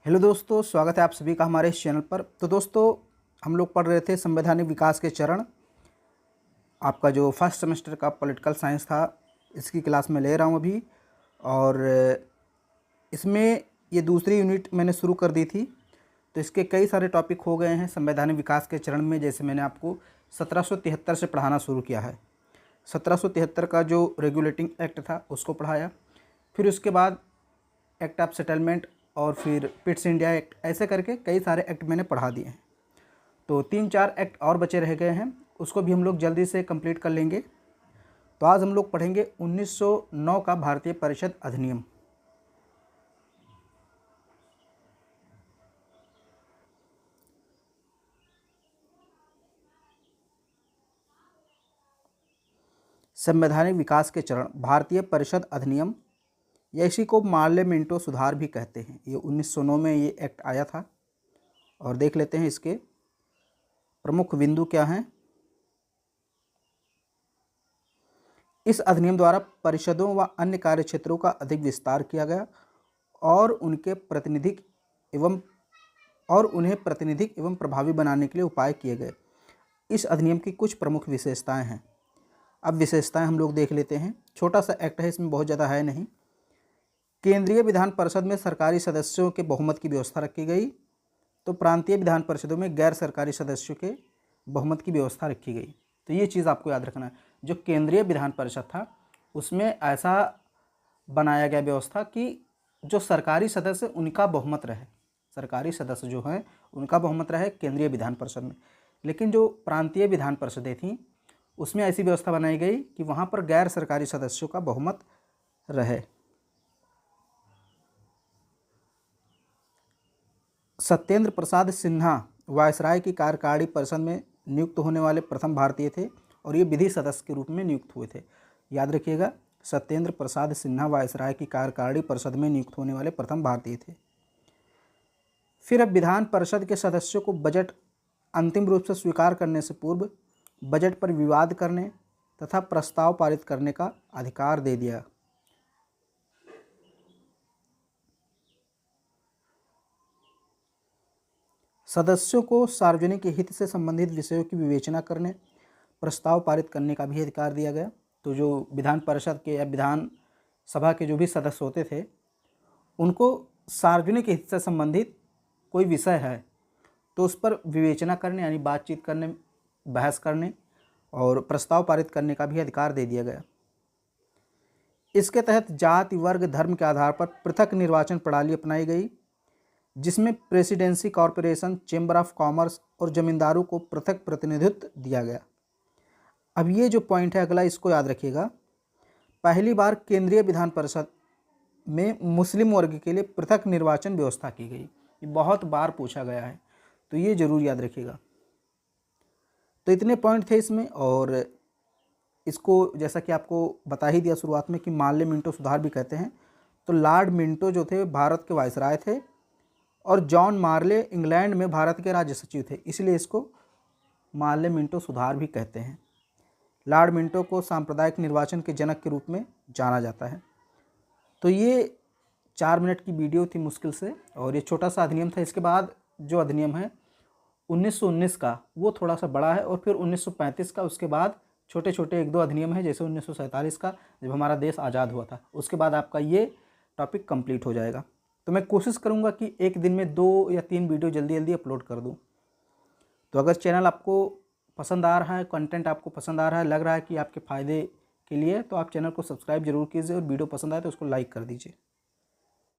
Hello दोस्तों, स्वागत है आप सभी का हमारे इस चैनल पर। तो दोस्तों, हम लोग पढ़ रहे थे संवैधानिक विकास के चरण। आपका जो फर्स्ट सेमेस्टर का पॉलिटिकल साइंस था, इसकी क्लास में ले रहा हूँ अभी। और इसमें ये दूसरी यूनिट मैंने शुरू कर दी थी, तो इसके कई सारे टॉपिक हो गए हैं संवैधानिक विकास के चरण में। जैसे मैंने आपको 1773 से पढ़ाना शुरू किया है। 1773 का जो रेगुलेटिंग एक्ट था उसको पढ़ाया, फिर उसके बाद एक्ट ऑफ सेटलमेंट और फिर पिट्स इंडिया एक्ट, ऐसे करके कई सारे एक्ट मैंने पढ़ा दिए हैं। तो 3-4 एक्ट और बचे रह गए हैं, उसको भी हम लोग जल्दी से कंप्लीट कर लेंगे। तो आज हम लोग पढ़ेंगे 1909 का भारतीय परिषद अधिनियम। संवैधानिक विकास के चरण, भारतीय परिषद अधिनियम, या इसी को मार्ले मिंटो सुधार भी कहते हैं। ये 1909 में ये एक्ट आया था। और देख लेते हैं इसके प्रमुख बिंदु क्या हैं। इस अधिनियम द्वारा परिषदों व अन्य कार्य क्षेत्रों का अधिक विस्तार किया गया और उन्हें प्रातिनिधिक एवं प्रभावी बनाने के लिए उपाय किए गए। इस अधिनियम की कुछ प्रमुख विशेषताएं हैं। अब विशेषताएं हम लोग देख लेते हैं। छोटा सा एक्ट है, इसमें बहुत ज़्यादा है नहीं। केंद्रीय विधान परिषद में सरकारी सदस्यों के बहुमत की व्यवस्था रखी गई, तो प्रांतीय विधान परिषदों में गैर सरकारी सदस्यों के बहुमत की व्यवस्था रखी गई। तो ये चीज़ आपको याद रखना है। जो केंद्रीय विधान परिषद था उसमें ऐसा बनाया गया व्यवस्था कि जो सरकारी सदस्य उनका बहुमत रहे, सरकारी सदस्य जो हैं उनका बहुमत रहे केंद्रीय विधान परिषद में। लेकिन जो प्रांतीय विधान परिषदें थीं उसमें ऐसी व्यवस्था बनाई गई कि वहाँ पर गैर सरकारी सदस्यों का बहुमत रहे। सत्येंद्र प्रसाद सिन्हा वायसराय की कार्यकारिणी परिषद में नियुक्त होने वाले प्रथम भारतीय थे और ये विधि सदस्य के रूप में नियुक्त हुए थे। याद रखिएगा, सत्येंद्र प्रसाद सिन्हा वायसराय की कार्यकारिणी परिषद में नियुक्त होने वाले प्रथम भारतीय थे। फिर अब विधान परिषद के सदस्यों को बजट अंतिम रूप से स्वीकार करने से पूर्व बजट पर विवाद करने तथा प्रस्ताव पारित करने का अधिकार दे दिया। सदस्यों को सार्वजनिक हित से संबंधित विषयों की विवेचना करने, प्रस्ताव पारित करने का भी अधिकार दिया गया। तो जो विधान परिषद के या विधान सभा के जो भी सदस्य होते थे उनको सार्वजनिक हित से संबंधित कोई विषय है तो उस पर विवेचना करने यानी बातचीत करने, बहस करने और प्रस्ताव पारित करने का भी अधिकार दे दिया गया। इसके तहत जाति, वर्ग, धर्म के आधार पर पृथक निर्वाचन प्रणाली अपनाई गई, जिसमें presidency, corporation, chamber of commerce और जमींदारों को पृथक प्रतिनिधित्व दिया गया। अब ये जो पॉइंट है अगला, इसको याद रखिएगा। पहली बार केंद्रीय विधान परिषद में मुस्लिम वर्ग के लिए पृथक निर्वाचन व्यवस्था की गई। ये बहुत बार पूछा गया है, तो ये जरूर याद रखिएगा। तो इतने पॉइंट थे इसमें। और इसको जैसा कि आपको बता ही दिया शुरुआत में कि मार्ले मिंटो सुधार भी कहते हैं। तो लॉर्ड मिंटो जो थे भारत के वायसराय थे और जॉन मार्ले इंग्लैंड में भारत के राज्य सचिव थे, इसलिए इसको मार्ले मिंटो सुधार भी कहते हैं। लॉर्ड मिंटो को सांप्रदायिक निर्वाचन के जनक के रूप में जाना जाता है। तो ये 4 मिनट की वीडियो थी मुश्किल से, और ये छोटा सा अधिनियम था। इसके बाद जो अधिनियम है 1919 का, वो थोड़ा सा बड़ा है, और फिर 1935 का। उसके बाद छोटे छोटे 1-2 अधिनियम है, जैसे 1947 का, जब हमारा देश आज़ाद हुआ था। उसके बाद आपका ये टॉपिक कंप्लीट हो जाएगा। तो मैं कोशिश करूँगा कि एक दिन में 2 या 3 वीडियो जल्दी जल्दी अपलोड कर दूँ। तो अगर चैनल आपको पसंद आ रहा है, कंटेंट आपको पसंद आ रहा है, लग रहा है कि आपके फ़ायदे के लिए, तो आप चैनल को सब्सक्राइब जरूर कीजिए और वीडियो पसंद आए तो उसको लाइक कर दीजिए।